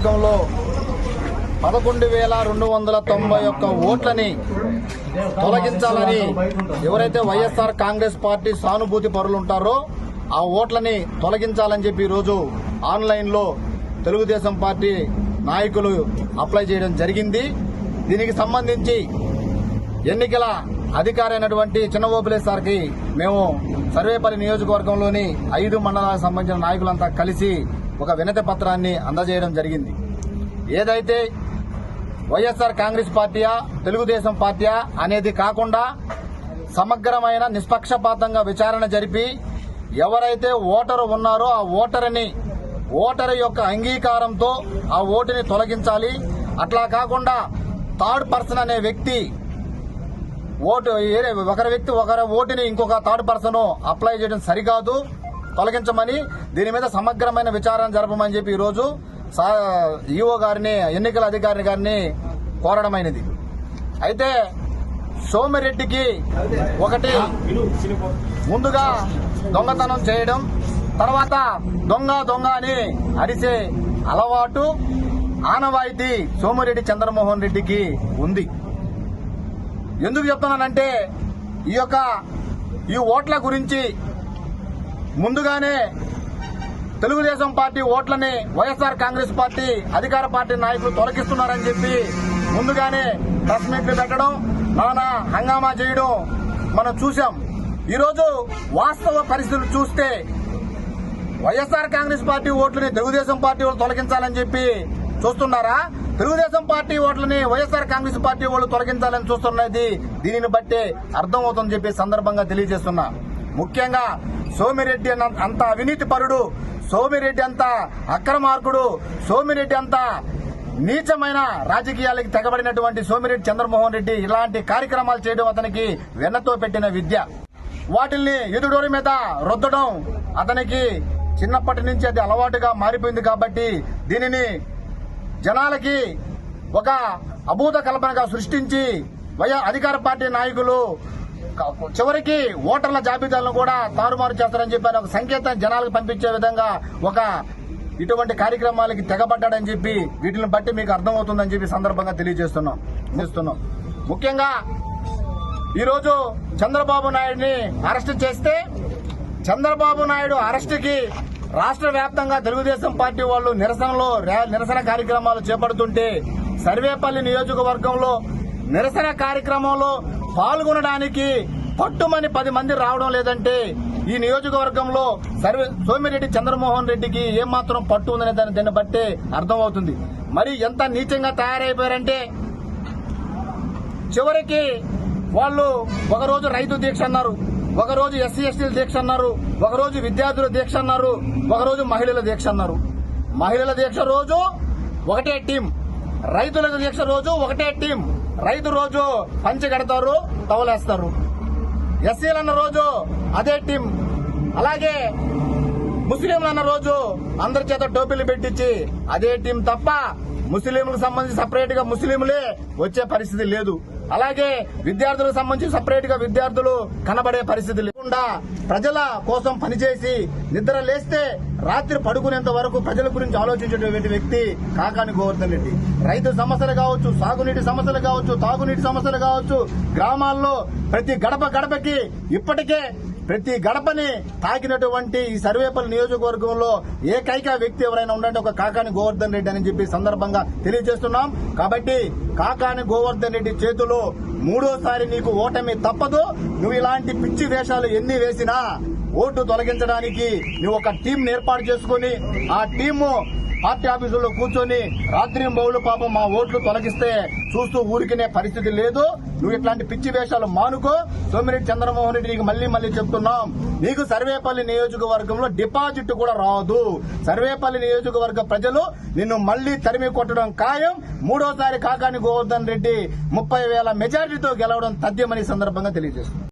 నియోజకవర్గంలో 11,291 ఓట్లని తొలగించాలని ఎవరైతే వైఎస్ఆర్ కాంగ్రెస్ పార్టీ సానుభూతి పరులు ఉంటారో ఆ ఓట్లని తొలగించాలని చెప్పి ఈరోజు ఆన్లైన్లో తెలుగుదేశం పార్టీ నాయకులు అప్లై చేయడం జరిగింది. దీనికి సంబంధించి ఎన్నికల అధికారి అయినటువంటి చిన్నఓపిలే సార్కి మేము సర్వేపల్లి నియోజకవర్గంలోని 5 మండలాలకు సంబంధించిన నాయకులంతా కలిసి ఒక వినతి పత్రాన్ని అందజేయడం జరిగింది. ఏదైతే వైఎస్ఆర్ కాంగ్రెస్ పార్టీయా తెలుగుదేశం పార్టీయా అనేది కాకుండా సమగ్రమైన నిష్పక్షపాతంగా విచారణ జరిపి ఎవరైతే ఓటరు ఉన్నారో ఆ ఓటరు యొక్క అంగీకారంతో ఆ ఓటుని తొలగించాలి. అట్లా కాకుండా థర్డ్ పర్సన్ అనే వ్యక్తి ఒకరి ఓటుని ఇంకొక థర్డ్ పర్సన్ అప్లై చేయడం సరికాదు, తొలగించమని దీని మీద సమగ్రమైన విచారణ జరపమని చెప్పి ఈరోజు ఈఓ గారిని ఎన్నికల అధికారి గారిని కోరడమైనది. అయితే సోమిరెడ్డికి ఒకటి ముందుగా దొంగతనం చేయడం, తర్వాత దొంగ అని అరిసే అలవాటు ఆనవాయితీ సోమిరెడ్డి చంద్రమోహన్ రెడ్డికి ఉంది. ఎందుకు చెప్తున్నానంటే ఈ ఓట్ల గురించి ముందుగానే తెలుగుదేశం పార్టీ ఓట్లని వైఎస్ఆర్ కాంగ్రెస్ పార్టీ అధికార పార్టీ నాయకులు తొలగిస్తున్నారని చెప్పి ముందుగానే ప్రెస్ మీట్లు పెట్టడం, నానా హంగామా చేయడం మనం చూశాం. ఈరోజు వాస్తవ పరిస్థితులు చూస్తే వైఎస్ఆర్ కాంగ్రెస్ పార్టీ ఓట్లని తెలుగుదేశం పార్టీ వాళ్ళు తొలగించాలని చెప్పి చూస్తున్నారా, తెలుగుదేశం పార్టీ ఓట్లని వైఎస్ఆర్ కాంగ్రెస్ పార్టీ వాళ్ళు తొలగించాలని చూస్తున్నది దీనిని బట్టే అర్థమవుతుందని చెప్పి సందర్భంగా తెలియజేస్తున్నా. ముఖ్యంగా సోమిరెడ్డి అంత అవినీతి పరుడు, సోమిరెడ్డి అంత అక్రమార్కుడు, సోమిరెడ్డి అంత నీచమైన రాజకీయాలకి తెగబడినటువంటి సోమిరెడ్డి చంద్రమోహన్ రెడ్డి ఇలాంటి కార్యక్రమాలు చేయడం అతనికి వెన్నతో పెట్టిన విద్య. వాటిల్ని ఎదుడోరి మీద రుద్దడం అతనికి చిన్నప్పటి నుంచి అది అలవాటుగా మారిపోయింది. కాబట్టి దీనిని జనాలకి ఒక అభూత కల్పనగా సృష్టించి అధికార పార్టీ నాయకులు చివరికి ఓటర్ల జాబితాలను కూడా తారుమారు చేస్తారని చెప్పి ఒక సంకేతం జనాలకు పంపించే విధంగా ఇటువంటి కార్యక్రమాలకి తెగబడ్డాడని చెప్పి వీటిని బట్టి మీకు అర్థమవుతుందని చెప్పి సందర్భంగా తెలియజేస్తున్నాం. ముఖ్యంగా ఈరోజు చంద్రబాబు నాయుడిని అరెస్ట్ చేస్తే చంద్రబాబు నాయుడు అరెస్టుకి రాష్ట్ర వ్యాప్తంగా తెలుగుదేశం పార్టీ వాళ్ళు నిరసన కార్యక్రమాలు చేపడుతుంటే సర్వేపల్లి నియోజకవర్గంలో నిరసన కార్యక్రమంలో పాల్గొనడానికి పట్టుమని 10 మంది రావడం లేదంటే ఈ నియోజకవర్గంలో సోమిరెడ్డి చంద్రమోహన్ రెడ్డికి ఏమాత్రం పట్టు ఉందనే దాన్ని బట్టే అర్థమవుతుంది. మరి ఎంత నీచంగా తయారైపోయారంటే చివరికి వాళ్ళు ఒకరోజు రైతు దీక్ష అన్నారు, ఒకరోజు ఎస్సీ ఎస్టీల దీక్ష అన్నారు, ఒకరోజు విద్యార్థుల దీక్ష అన్నారు, ఒకరోజు మహిళల దీక్ష అన్నారు. మహిళల దీక్ష రోజు ఒకటే టీం, రైతుల దీక్ష రోజు ఒకటే టీం. రైతు రోజు పంచె కడతారు, తవలేస్తారు. ఎస్సీలు అన్న రోజు అదే టీం. అలాగే ముస్లింలు అన్న రోజు అందరి చేత టోపీలు పెట్టించి అదే టీం తప్ప ముస్లింలకు సంబంధించి సపరేట్ గా ముస్లింలే వచ్చే పరిస్థితి లేదు. అలాగే విద్యార్థులకు సంబంధించి సపరేట్ గా విద్యార్థులు కనబడే పరిస్థితి లేకుండా ప్రజల కోసం పనిచేసి నిద్ర లేస్తే రాత్రి పడుకునేంత వరకు ప్రజల గురించి ఆలోచించేటువంటి వ్యక్తి కాకాని గోవర్ధన్ రెడ్డి. రైతు సమస్యలు కావచ్చు, సాగునీటి సమస్యలు కావచ్చు, తాగునీటి సమస్యలు కావచ్చు, గ్రామాల్లో ప్రతి గడపకి ఇప్పటికే ప్రతి గడపని తాకినటువంటి ఈ సర్వేపల్లి నియోజకవర్గంలో ఏకైక వ్యక్తి ఎవరైనా ఉండంటే ఒక కాకాని గోవర్ధన్ రెడ్డి అని చెప్పి సందర్భంగా తెలియజేస్తున్నాం. కాబట్టి కాకాని గోవర్ధన్ రెడ్డి చేతిలో 3వ నీకు ఓటమి తప్పదు. నువ్వు ఇలాంటి పిచ్చి వేషాలు ఎన్ని వేసినా ఓటు తొలగించడానికి నువ్వు ఒక టీం ఏర్పాటు చేసుకుని ఆ టీము పార్టీ ఆఫీసుల్లో కూర్చొని రాత్రి బౌలు పాపం మా ఓట్లు తొలగిస్తే చూస్తూ ఊరికినే పరిస్థితి లేదు. నువ్వు ఇట్లాంటి పిచ్చి వేషాలు మానుకో. సోమిరెడ్డి చంద్రమోహన్ రెడ్డి నీకు మళ్లీ చెప్తున్నాం, నీకు సర్వేపల్లి నియోజకవర్గంలో డిపాజిట్ కూడా రాదు. సర్వేపల్లి నియోజకవర్గ ప్రజలు నిన్ను మళ్లీ తరిమి కొట్టడం ఖాయం. 3వ కాకాని గోవర్ధన్ రెడ్డి 30,000 మెజారిటీతో గెలవడం తథ్యమని సందర్భంగా తెలియజేస్తుంది.